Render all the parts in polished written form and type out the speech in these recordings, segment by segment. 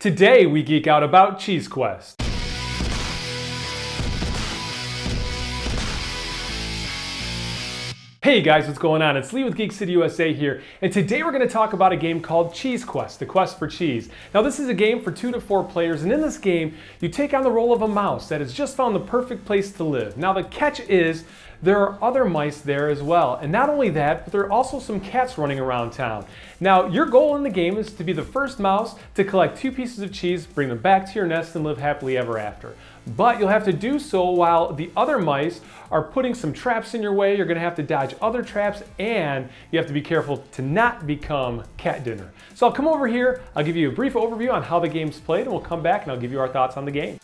Today we geek out about Cheese Quest. Hey guys, what's going on? It's Lee with Geek City USA here, and today we're going to talk about a game called Cheese Quest, the quest for cheese. Now this is a game for 2 to 4 players, and in this game you take on the role of a mouse that has just found the perfect place to live. Now the catch is there are other mice there as well, and not only that, but there are also some cats running around town. Now your goal in the game is to be the first mouse to collect 2 pieces of cheese, bring them back to your nest, and live happily ever after. But you'll have to do so while the other mice are putting some traps in your way. You're going to have to dodge other traps, and you have to be careful to not become cat dinner. So I'll come over here, I'll give you a brief overview on how the game's played, and we'll come back and I'll give you our thoughts on the game.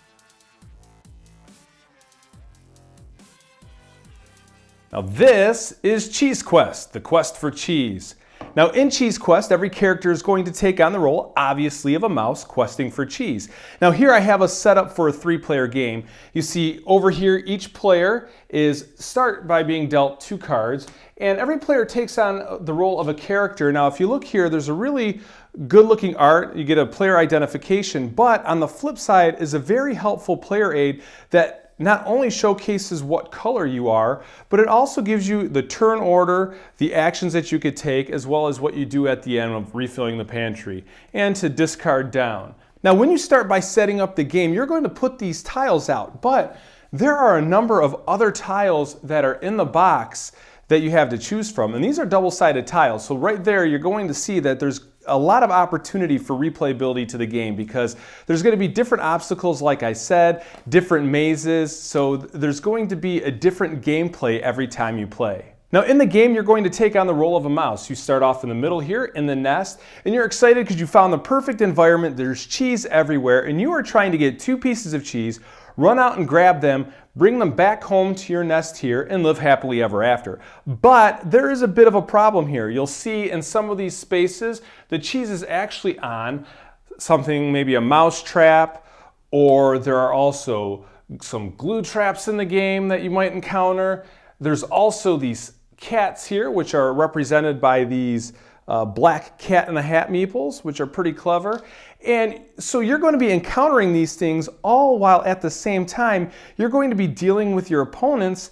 Now this is Cheese Quest, the quest for cheese. Now in Cheese Quest, every character is going to take on the role, obviously, of a mouse questing for cheese. Now here I have a setup for a 3-player game. You see over here, each player start by being dealt 2 cards, and every player takes on the role of a character. Now if you look here, there's a really good looking art, you get a player identification, but on the flip side is a very helpful player aid that not only showcases what color you are, but it also gives you the turn order, the actions that you could take, as well as what you do at the end of refilling the pantry, and to discard down. Now when you start by setting up the game, you're going to put these tiles out, but there are a number of other tiles that are in the box that you have to choose from, and these are double-sided tiles. So right there you're going to see that there's a lot of opportunity for replayability to the game because there's going to be different obstacles, like I said, different mazes, so there's going to be a different gameplay every time you play. Now in the game you're going to take on the role of a mouse. You start off in the middle here in the nest, and you're excited because you found the perfect environment. There's cheese everywhere, and you are trying to get 2 pieces of cheese, run out and grab them, bring them back home to your nest here, and live happily ever after. But there is a bit of a problem here. You'll see in some of these spaces the cheese is actually on something, maybe a mouse trap, or there are also some glue traps in the game that you might encounter. There's also these cats here, which are represented by these black cat in the hat meeples, which are pretty clever. And so you're going to be encountering these things all while at the same time you're going to be dealing with your opponents,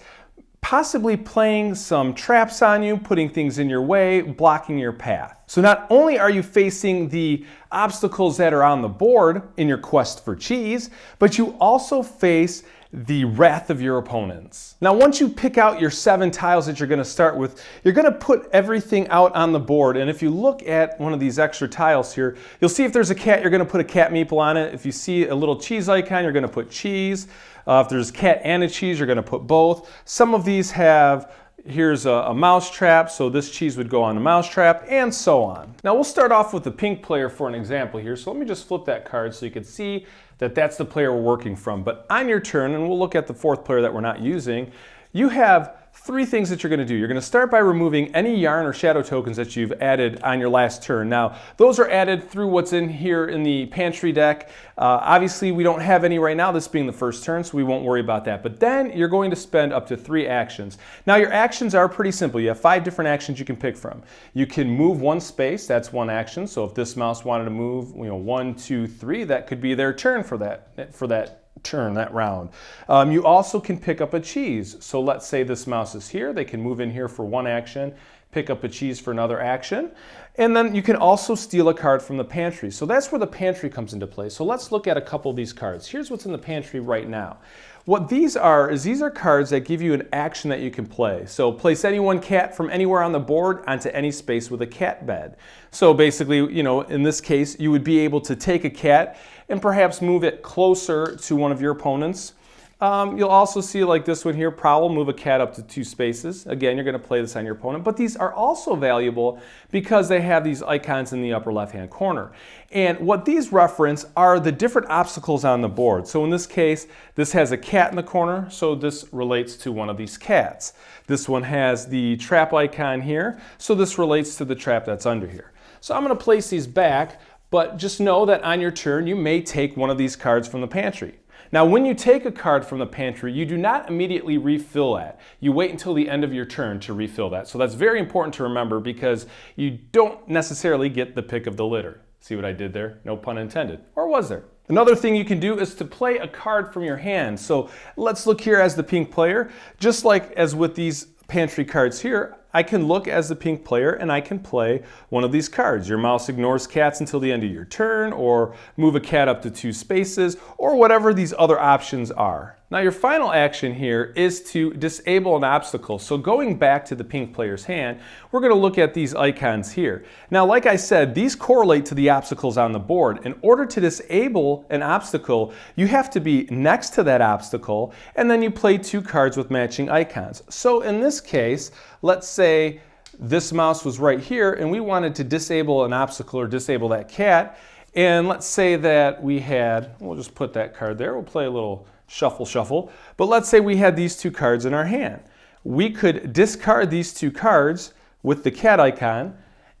possibly playing some traps on you, putting things in your way, blocking your path. So not only are you facing the obstacles that are on the board in your quest for cheese, but you also face the wrath of your opponents. Now once you pick out your 7 tiles that you're going to start with, you're going to put everything out on the board, and if you look at one of these extra tiles here, you'll see if there's a cat, you're going to put a cat meeple on it. If you see a little cheese icon, you're going to put cheese. If there's a cat and a cheese, you're going to put both. Some of these have, here's a mouse trap, so this cheese would go on the mouse trap, and so on. Now we'll start off with the pink player for an example here, so let me just flip that card so you can see that that's the player we're working from. But on your turn, and we'll look at the 4th player that we're not using, you have 3 things that you're going to do. You're going to start by removing any yarn or shadow tokens that you've added on your last turn. Now, those are added through what's in here in the pantry deck. Obviously, we don't have any right now, this being the first turn, so we won't worry about that. But then you're going to spend up to 3 actions. Now, your actions are pretty simple. You have 5 different actions you can pick from. You can move 1 space, that's 1 action. So if this mouse wanted to move 1, 2, 3, that could be their turn for that turn, that round. You also can pick up a cheese. So let's say this mouse is here. They can move in here for 1 action, pick up a cheese for another action. And then you can also steal a card from the pantry. So that's where the pantry comes into play. So let's look at a couple of these cards. Here's what's in the pantry right now. What these are cards that give you an action that you can play. So place any 1 cat from anywhere on the board onto any space with a cat bed. So basically, in this case, you would be able to take a cat and perhaps move it closer to one of your opponents. You'll also see, like this one here, Prowl, move a cat up to 2 spaces. Again, you're going to play this on your opponent, but these are also valuable because they have these icons in the upper left-hand corner. And what these reference are the different obstacles on the board. So in this case, this has a cat in the corner, so this relates to one of these cats. This one has the trap icon here, so this relates to the trap that's under here. So I'm going to place these back, but just know that on your turn, you may take one of these cards from the pantry. Now, when you take a card from the pantry, you do not immediately refill that. You wait until the end of your turn to refill that. So that's very important to remember because you don't necessarily get the pick of the litter. See what I did there? No pun intended. Or was there? Another thing you can do is to play a card from your hand. So let's look here as the pink player. Just like as with these pantry cards here, I can look as the pink player and I can play one of these cards. Your mouse ignores cats until the end of your turn, or move a cat up to 2 spaces, or whatever these other options are. Now your final action here is to disable an obstacle. So going back to the pink player's hand, we're going to look at these icons here. Now like I said, these correlate to the obstacles on the board. In order to disable an obstacle, you have to be next to that obstacle, and then you play 2 cards with matching icons. So in this case, let's say this mouse was right here and we wanted to disable an obstacle or disable that cat. And let's say that we had, we'll just put that card there, we'll play a little shuffle. But let's say we had these 2 cards in our hand. We could discard these 2 cards with the cat icon,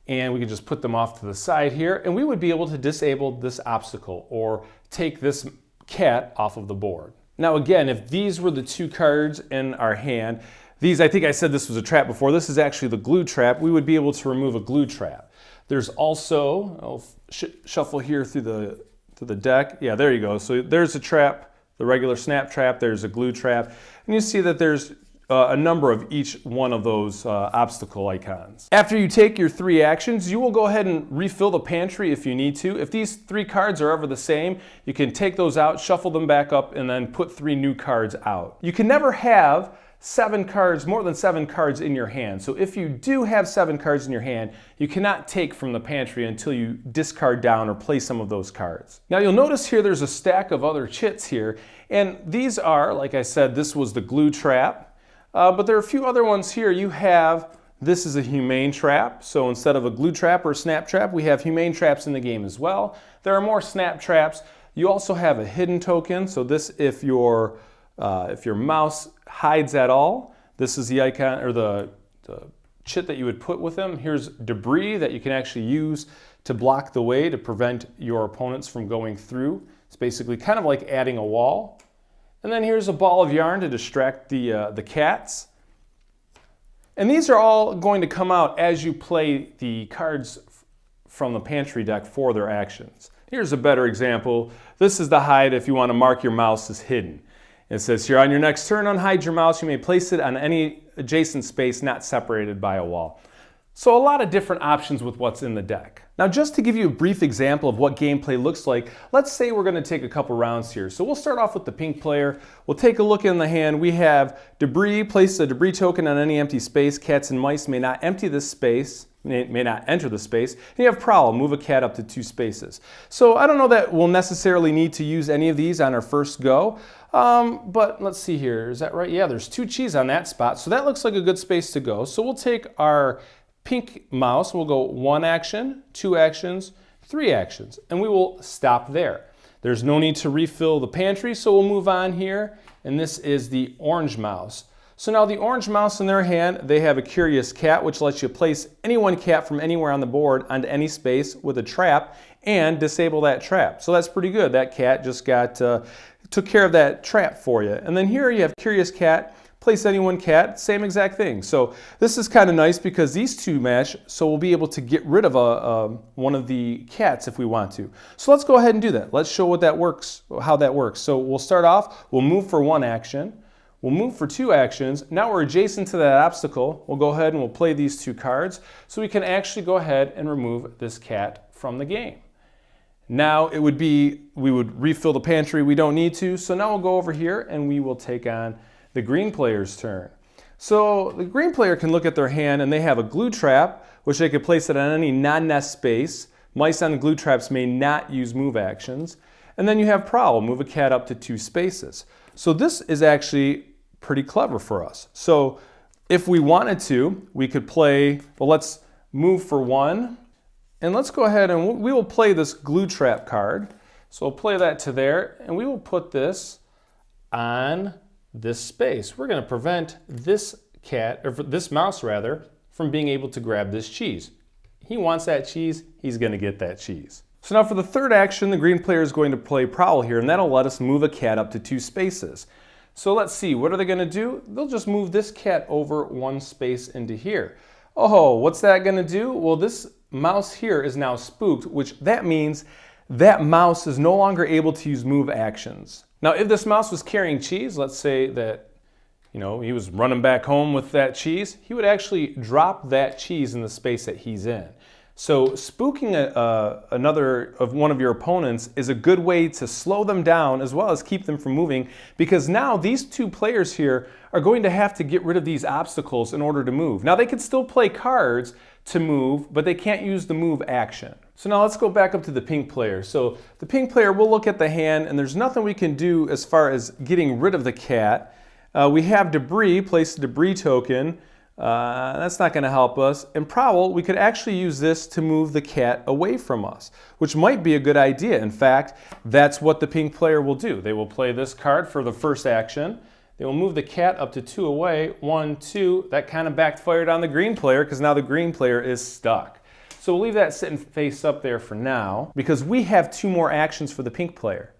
and we could just put them off to the side here, and we would be able to disable this obstacle or take this cat off of the board. Now again, if these were the 2 cards in our hand, these, I think I said this was a trap before, this is actually the glue trap, we would be able to remove a glue trap. There's also, I'll shuffle here through the deck. Yeah, there you go. So there's a trap, the regular snap trap, there's a glue trap, and you see that there's a number of each one of those obstacle icons. After you take your 3 actions, you will go ahead and refill the pantry if you need to. If these 3 cards are ever the same, you can take those out, shuffle them back up, and then put 3 new cards out. You can never have 7 cards, more than 7 cards in your hand. So if you do have 7 cards in your hand, you cannot take from the pantry until you discard down or play some of those cards. Now you'll notice here there's a stack of other chits here, and these are, like I said, this was the glue trap, but there are a few other ones here. You have, this is a humane trap, so instead of a glue trap or a snap trap, we have humane traps in the game as well. There are more snap traps. You also have a hidden token, so this, if your mouse hides at all, this is the icon or the chit that you would put with them. Here's debris that you can actually use to block the way to prevent your opponents from going through. It's basically kind of like adding a wall. And then here's a ball of yarn to distract the cats. And these are all going to come out as you play the cards from the pantry deck for their actions. Here's a better example. This is the hide if you want to mark your mouse as hidden. It says here, on your next turn, unhide your mouse. You may place it on any adjacent space not separated by a wall. So a lot of different options with what's in the deck. Now just to give you a brief example of what gameplay looks like, let's say we're going to take a couple rounds here. So we'll start off with the pink player. We'll take a look in the hand. We have debris. Place a debris token on any empty space. Cats and mice may not empty this space. May not enter the space. And you have prowl, move a cat up to 2 spaces. So I don't know that we'll necessarily need to use any of these on our first go, but let's see here, is that right? Yeah, there's 2 cheese on that spot, so that looks like a good space to go. So we'll take our pink mouse, we'll go 1 action, 2 actions, 3 actions, and we will stop there. There's no need to refill the pantry, so we'll move on here, and this is the orange mouse. So now the orange mouse in their hand, they have a curious cat, which lets you place any one cat from anywhere on the board onto any space with a trap and disable that trap. So that's pretty good. That cat just took care of that trap for you. And then here you have curious cat, place any one cat, same exact thing. So this is kind of nice because these 2 match, so we'll be able to get rid of one of the cats if we want to. So let's go ahead and do that. Let's show what that works, how that works. So we'll start off, we'll move for 1 action. We'll move for 2 actions. Now we're adjacent to that obstacle. We'll go ahead and we'll play these 2 cards so we can actually go ahead and remove this cat from the game. Now it would be, we would refill the pantry. We don't need to. So now we'll go over here and we will take on the green player's turn. So the green player can look at their hand and they have a glue trap, which they could place it on any non-nest space. Mice on the glue traps may not use move actions. And then you have prowl, move a cat up to 2 spaces. So this is actually pretty clever for us. So if we wanted to, we could play, well, let's move for 1. And let's go ahead and we will play this glue trap card. So we'll play that to there, and we will put this on this space. We're going to prevent this cat, or this mouse rather, from being able to grab this cheese. He wants that cheese, he's going to get that cheese. So now for the 3rd action, the green player is going to play prowl here, and that'll let us move a cat up to 2 spaces. So let's see, what are they going to do? They'll just move this cat over 1 space into here. Oh, what's that going to do? Well, this mouse here is now spooked, which that means that mouse is no longer able to use move actions. Now, if this mouse was carrying cheese, let's say that, he was running back home with that cheese, he would actually drop that cheese in the space that he's in. So spooking one of your opponents is a good way to slow them down as well as keep them from moving, because now these two players here are going to have to get rid of these obstacles in order to move. Now they can still play cards to move, but they can't use the move action. So now let's go back up to the pink player. So the pink player, we'll look at the hand, and there's nothing we can do as far as getting rid of the cat. We have debris, place the debris token. That's not going to help us. And prowl, we could actually use this to move the cat away from us, which might be a good idea. In fact, that's what the pink player will do. They will play this card for the first action. They will move the cat up to 2 away. 1, 2. That kind of backfired on the green player because now the green player is stuck. So we'll leave that sitting face up there for now because we have 2 more actions for the pink player.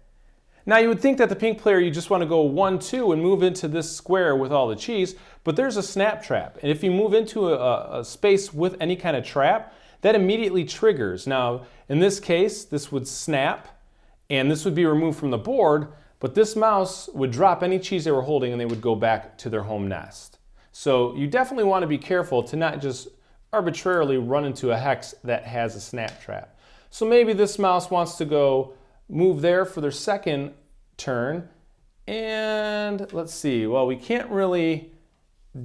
Now you would think that the pink player, you just want to go 1, 2 and move into this square with all the cheese, but there's a snap trap. And if you move into a space with any kind of trap, that immediately triggers. Now, in this case, this would snap and this would be removed from the board, but this mouse would drop any cheese they were holding and they would go back to their home nest. So you definitely want to be careful to not just arbitrarily run into a hex that has a snap trap. So maybe this mouse wants to go move there for their second turn, and let's see, well, we can't really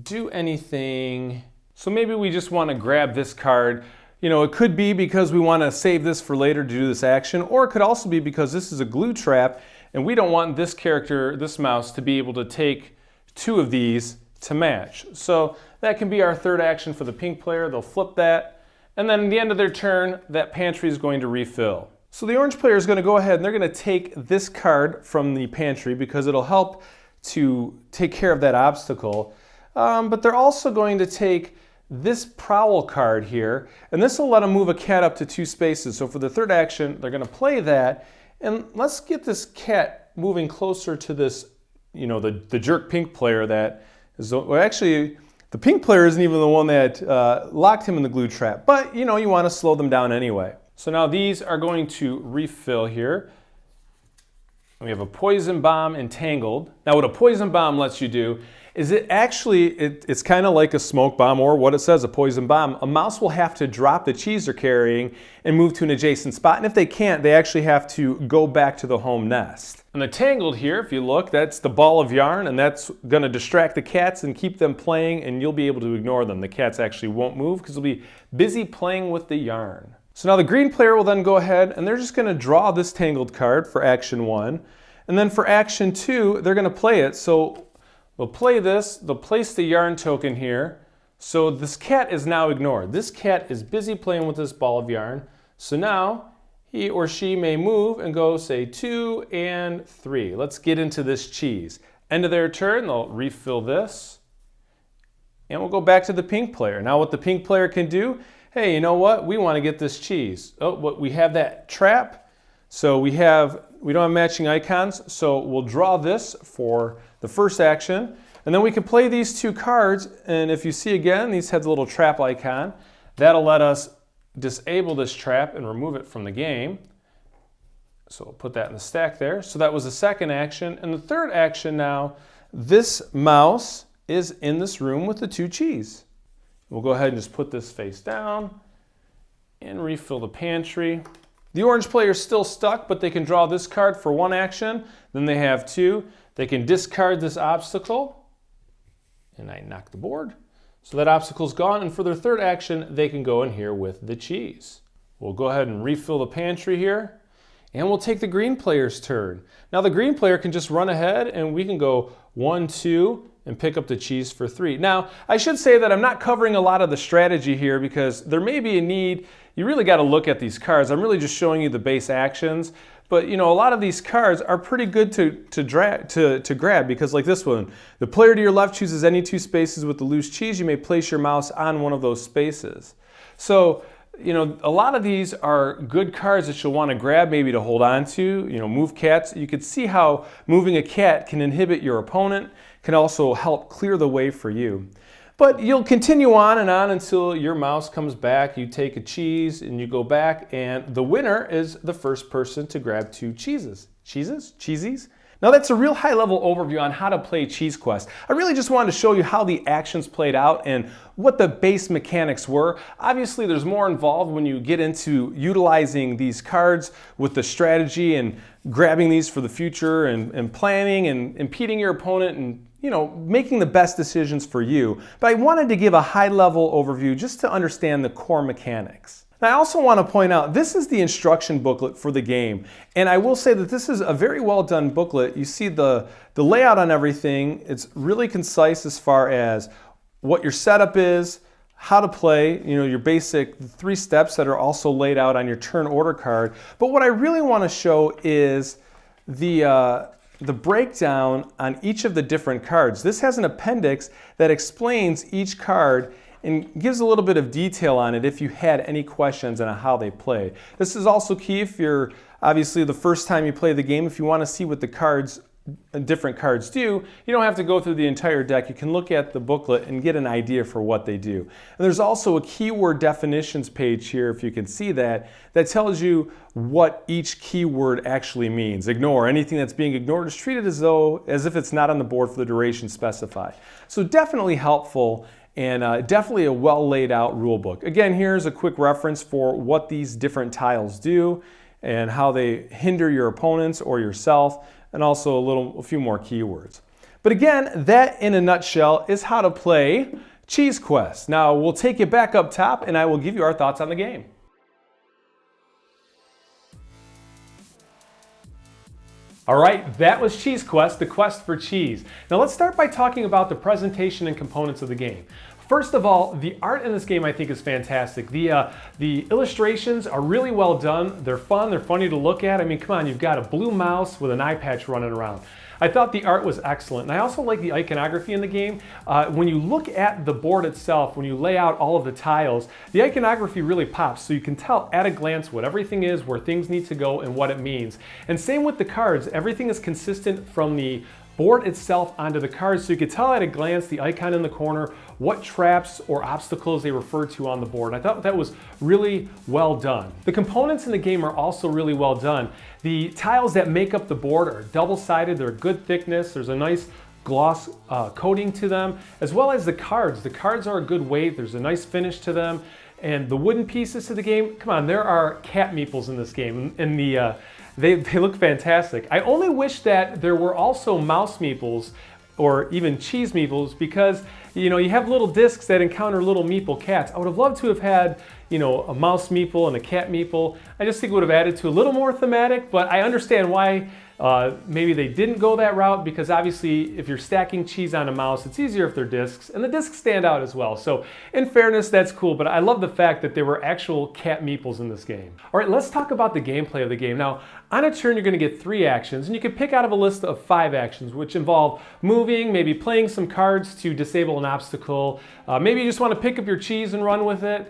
do anything, so maybe we just want to grab this card. It could be because we want to save this for later to do this action, or it could also be because this is a glue trap and we don't want this character, this mouse, to be able to take 2 of these to match. So that can be our third action for the pink player. They'll flip that, and then at the end of their turn, that pantry is going to refill. So the orange player is going to go ahead and they're going to take this card from the pantry because it'll help to take care of that obstacle. But they're also going to take this prowl card here, and this will let them move a cat up to 2 spaces. So for the third action, they're going to play that, and let's get this cat moving closer to this, the jerk pink player that is, well, actually, the pink player isn't even the one that locked him in the glue trap, but you want to slow them down anyway. So now these are going to refill here. We have a poison bomb entangled. Now what a poison bomb lets you do is it's kind of like a smoke bomb, or what it says, a poison bomb. A mouse will have to drop the cheese they're carrying and move to an adjacent spot, and if they can't, they actually have to go back to the home nest. And the tangled here, if you look, that's the ball of yarn, and that's going to distract the cats and keep them playing, and you'll be able to ignore them. The cats actually won't move because they'll be busy playing with the yarn. So now the green player will then go ahead and they're just going to draw this tangled card for action 1. And then for action 2, they're going to play it. So they'll play this, they'll place the yarn token here. So this cat is now ignored. This cat is busy playing with this ball of yarn. So now he or she may move and go, say, 2 and 3. Let's get into this cheese. End of their turn, they'll refill this. And we'll go back to the pink player. Now what the pink player can do, hey, you know what? We want to get this cheese. Oh, but we have that trap. So we don't have matching icons. So we'll draw this for the first action. And then we can play these 2 cards. And if you see again, these have the little trap icon. That'll let us disable this trap and remove it from the game. So we'll put that in the stack there. So that was the second action. And the third action now, this mouse is in this room with the 2 cheese. We'll go ahead and just put this face down and refill the pantry. The orange player is still stuck, but they can draw this card for 1 action. Then they have 2. They can discard this obstacle. And I knocked the board. So that obstacle's gone. And for their third action, they can go in here with the cheese. We'll go ahead and refill the pantry here. And we'll take the green player's turn. Now the green player can just run ahead and we can go 1, 2, and pick up the cheese for 3. Now, I should say that I'm not covering a lot of the strategy here because there may be a need. You really got to look at these cards. I'm really just showing you the base actions. But a lot of these cards are pretty good to grab because like this one, the player to your left chooses any 2 spaces with the loose cheese. You may place your mouse on one of those spaces. So, a lot of these are good cards that you'll want to grab maybe to hold on to. Move cats. You could see how moving a cat can inhibit your opponent, can also help clear the way for you. But you'll continue on and on until your mouse comes back, you take a cheese and you go back, and the winner is the first person to grab 2 cheeses. Cheeses? Cheesies? Now that's a real high-level overview on how to play Cheese Quest. I really just wanted to show you how the actions played out and what the base mechanics were. Obviously there's more involved when you get into utilizing these cards with the strategy and grabbing these for the future and planning and impeding your opponent and making the best decisions for you. But I wanted to give a high-level overview just to understand the core mechanics. Now, I also want to point out, this is the instruction booklet for the game. And I will say that this is a very well done booklet. You see the layout on everything. It's really concise as far as what your setup is, how to play, your basic 3 steps that are also laid out on your turn order card. But what I really want to show is the breakdown on each of the different cards. This has an appendix that explains each card and gives a little bit of detail on it if you had any questions on how they play. This is also key if you're obviously the first time you play the game. If you want to see what the different cards do, you don't have to go through the entire deck. You can look at the booklet and get an idea for what they do. And there's also a keyword definitions page here, if you can see that tells you what each keyword actually means. Ignore anything that's being ignored is treated as if it's not on the board for the duration specified. So definitely helpful and definitely a well laid out rule book. Again, here's a quick reference for what these different tiles do and how they hinder your opponents or yourself, and also a few more keywords. But again, that in a nutshell is how to play Cheese Quest. Now we'll take you back up top and I will give you our thoughts on the game. All right, that was Cheese Quest, the quest for cheese. Now let's start by talking about the presentation and components of the game. First of all, the art in this game I think is fantastic. The illustrations are really well done. They're fun, they're funny to look at. I mean, come on, you've got a blue mouse with an eye patch running around. I thought the art was excellent, and I also like the iconography in the game. When you look at the board itself, when you lay out all of the tiles, the iconography really pops, so you can tell at a glance what everything is, where things need to go, and what it means. And same with the cards, everything is consistent from the board itself onto the cards, so you can tell at a glance the icon in the corner what traps or obstacles they refer to on the board. And I thought that was really well done. The components in the game are also really well done. The tiles that make up the board are double-sided, they're good thickness, there's a nice gloss coating to them, as well as the cards. The cards are a good weight, there's a nice finish to them, and the wooden pieces to the game, come on, there are cat meeples in this game, and they look fantastic. I only wish that there were also mouse meeples or even cheese meeples, because you have little discs that encounter little meeple cats. I would have loved to have had a mouse meeple and a cat meeple. I just think it would have added to a little more thematic, but I understand why maybe they didn't go that route, because obviously if you're stacking cheese on a mouse, it's easier if they're discs, and the discs stand out as well. So in fairness, that's cool, but I love the fact that there were actual cat meeples in this game. All right, let's talk about the gameplay of the game. Now, on a turn, you're going to get 3 actions, and you can pick out of a list of 5 actions, which involve moving, maybe playing some cards to disable an obstacle. Maybe you just want to pick up your cheese and run with it.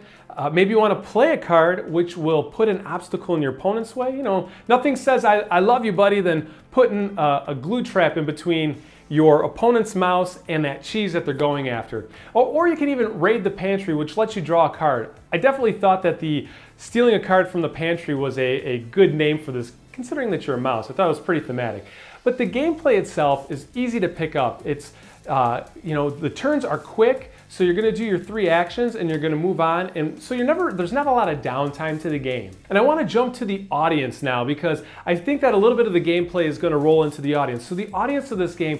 Maybe you want to play a card which will put an obstacle in your opponent's way. Nothing says I love you, buddy, than putting a glue trap in between your opponent's mouse and that cheese that they're going after. Or you can even raid the pantry, which lets you draw a card. I definitely thought that the stealing a card from the pantry was a good name for this, considering that you're a mouse. I thought it was pretty thematic. But the gameplay itself is easy to pick up. It's the turns are quick, so you're going to do your 3 actions and you're going to move on, and so there's not a lot of downtime to the game. And I want to jump to the audience now, because I think that a little bit of the gameplay is going to roll into the audience. So the audience of this game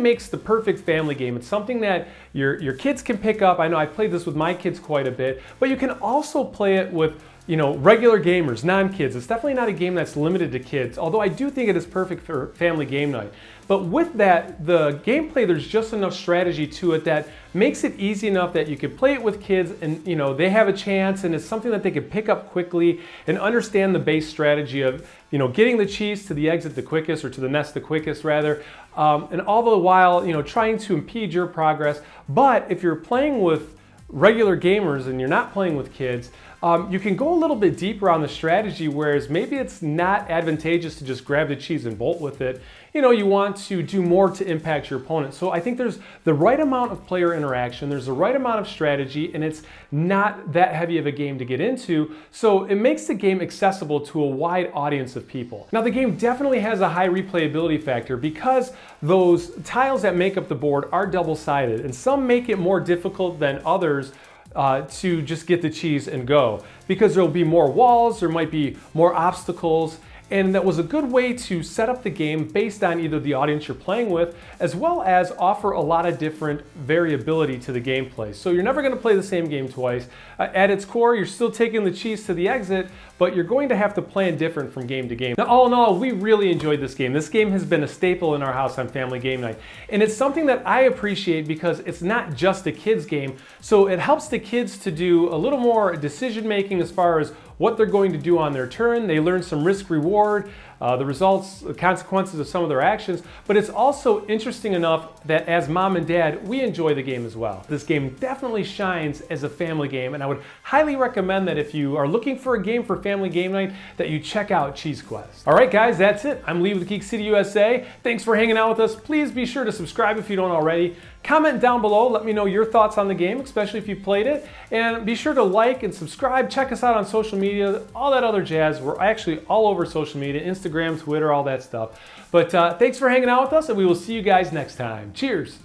makes the perfect family game. It's something that your kids can pick up. I know I played this with my kids quite a bit, but you can also play it with regular gamers, non-kids. It's definitely not a game that's limited to kids, although I do think it is perfect for family game night. But with that, the gameplay, there's just enough strategy to it that makes it easy enough that you can play it with kids and they have a chance, and it's something that they can pick up quickly and understand the base strategy of getting the cheese to the exit the quickest, or to the nest the quickest rather, and all the while trying to impede your progress. But if you're playing with regular gamers and you're not playing with kids, you can go a little bit deeper on the strategy, whereas maybe it's not advantageous to just grab the cheese and bolt with it. You know, you want to do more to impact your opponent. So I think there's the right amount of player interaction, there's the right amount of strategy, and it's not that heavy of a game to get into, so it makes the game accessible to a wide audience of people. Now the game definitely has a high replayability factor because those tiles that make up the board are double-sided, and some make it more difficult than others to just get the cheese and go, because there'll be more walls, there might be more obstacles, and that was a good way to set up the game based on either the audience you're playing with, as well as offer a lot of different variability to the gameplay. So you're never going to play the same game twice. At its core, you're still taking the cheese to the exit, but you're going to have to plan different from game to game. Now, all in all, we really enjoyed this game. This game has been a staple in our house on family game night, and it's something that I appreciate because it's not just a kids game, so it helps the kids to do a little more decision making as far as what they're going to do on their turn. They learn some risk reward, the results, the consequences of some of their actions, but it's also interesting enough that as mom and dad, we enjoy the game as well. This game definitely shines as a family game, and I would highly recommend that if you are looking for a game for family game night, that you check out Cheese Quest. All right, guys, that's it. I'm Lee with Geek City USA. Thanks for hanging out with us. Please be sure to subscribe if you don't already. Comment down below, let me know your thoughts on the game, especially if you played it. And be sure to like and subscribe. Check us out on social media, all that other jazz. We're actually all over social media, Instagram, Twitter, all that stuff. But thanks for hanging out with us, and we will see you guys next time. Cheers.